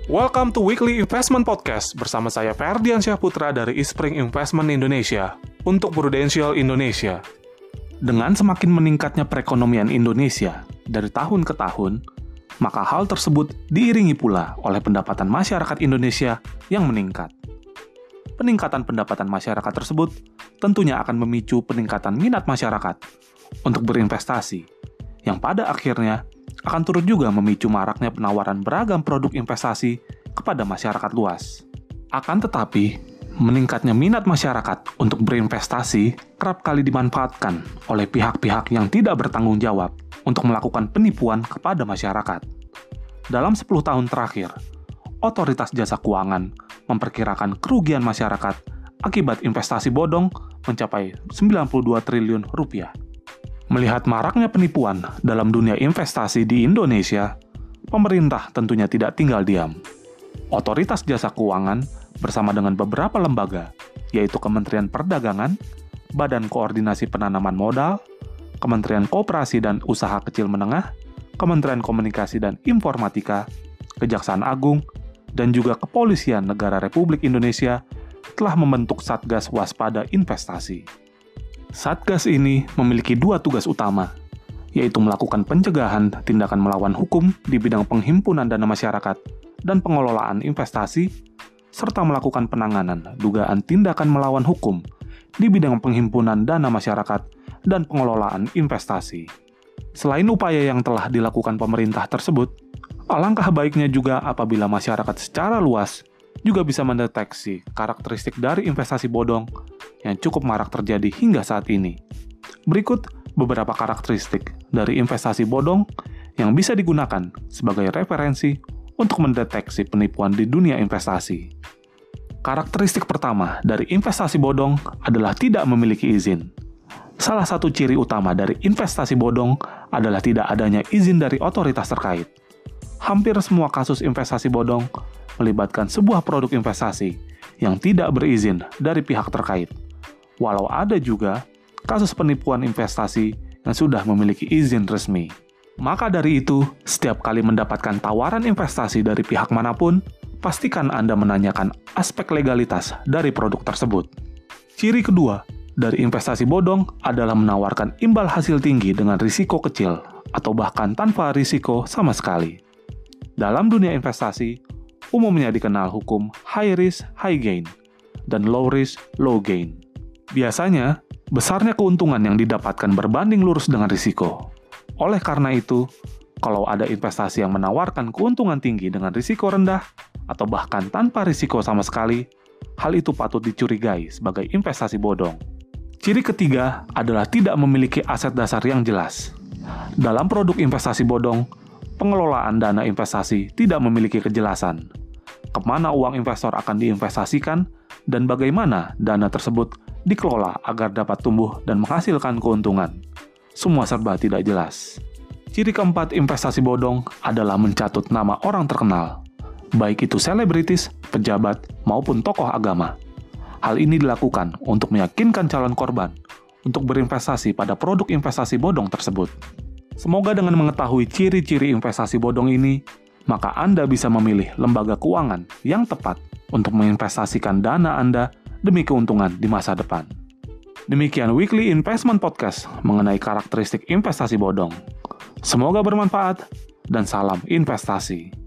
Welcome to Weekly Investment Podcast bersama saya Ferdiansyah Putra dari Eastspring Investment Indonesia untuk Prudential Indonesia. Dengan semakin meningkatnya perekonomian Indonesia dari tahun ke tahun, maka hal tersebut diiringi pula oleh pendapatan masyarakat Indonesia yang meningkat. Peningkatan pendapatan masyarakat tersebut tentunya akan memicu peningkatan minat masyarakat untuk berinvestasi, yang pada akhirnya akan turut juga memicu maraknya penawaran beragam produk investasi kepada masyarakat luas. Akan tetapi, meningkatnya minat masyarakat untuk berinvestasi kerap kali dimanfaatkan oleh pihak-pihak yang tidak bertanggung jawab untuk melakukan penipuan kepada masyarakat. Dalam 10 tahun terakhir, Otoritas Jasa Keuangan memperkirakan kerugian masyarakat akibat investasi bodong mencapai 92 triliun rupiah. Melihat maraknya penipuan dalam dunia investasi di Indonesia, pemerintah tentunya tidak tinggal diam. Otoritas Jasa Keuangan bersama dengan beberapa lembaga, yaitu Kementerian Perdagangan, Badan Koordinasi Penanaman Modal, Kementerian Koperasi dan Usaha Kecil Menengah, Kementerian Komunikasi dan Informatika, Kejaksaan Agung, dan juga Kepolisian Negara Republik Indonesia telah membentuk Satgas Waspada Investasi. Satgas ini memiliki 2 tugas utama, yaitu melakukan pencegahan tindakan melawan hukum di bidang penghimpunan dana masyarakat dan pengelolaan investasi, serta melakukan penanganan dugaan tindakan melawan hukum di bidang penghimpunan dana masyarakat dan pengelolaan investasi. Selain upaya yang telah dilakukan pemerintah tersebut, alangkah baiknya juga apabila masyarakat secara luas juga bisa mendeteksi karakteristik dari investasi bodong yang cukup marak terjadi hingga saat ini. Berikut beberapa karakteristik dari investasi bodong yang bisa digunakan sebagai referensi untuk mendeteksi penipuan di dunia investasi. Karakteristik pertama dari investasi bodong adalah tidak memiliki izin. Salah satu ciri utama dari investasi bodong adalah tidak adanya izin dari otoritas terkait. Hampir semua kasus investasi bodong melibatkan sebuah produk investasi yang tidak berizin dari pihak terkait. Walau ada juga kasus penipuan investasi yang sudah memiliki izin resmi. Maka dari itu, setiap kali mendapatkan tawaran investasi dari pihak manapun, pastikan Anda menanyakan aspek legalitas dari produk tersebut. Ciri kedua dari investasi bodong adalah menawarkan imbal hasil tinggi dengan risiko kecil atau bahkan tanpa risiko sama sekali. Dalam dunia investasi, umumnya dikenal hukum high risk, high gain, dan low risk, low gain. Biasanya, besarnya keuntungan yang didapatkan berbanding lurus dengan risiko. Oleh karena itu, kalau ada investasi yang menawarkan keuntungan tinggi dengan risiko rendah, atau bahkan tanpa risiko sama sekali, hal itu patut dicurigai sebagai investasi bodong. Ciri ketiga adalah tidak memiliki aset dasar yang jelas. Dalam produk investasi bodong, pengelolaan dana investasi tidak memiliki kejelasan. Kemana uang investor akan diinvestasikan, dan bagaimana dana tersebut dikelola agar dapat tumbuh dan menghasilkan keuntungan. Semua serba tidak jelas. Ciri keempat investasi bodong adalah mencatut nama orang terkenal, baik itu selebritis, pejabat, maupun tokoh agama. Hal ini dilakukan untuk meyakinkan calon korban untuk berinvestasi pada produk investasi bodong tersebut. Semoga dengan mengetahui ciri-ciri investasi bodong ini, maka Anda bisa memilih lembaga keuangan yang tepat untuk menginvestasikan dana Anda demi keuntungan di masa depan. Demikian Weekly Investment Podcast mengenai karakteristik investasi bodong. Semoga bermanfaat dan salam investasi.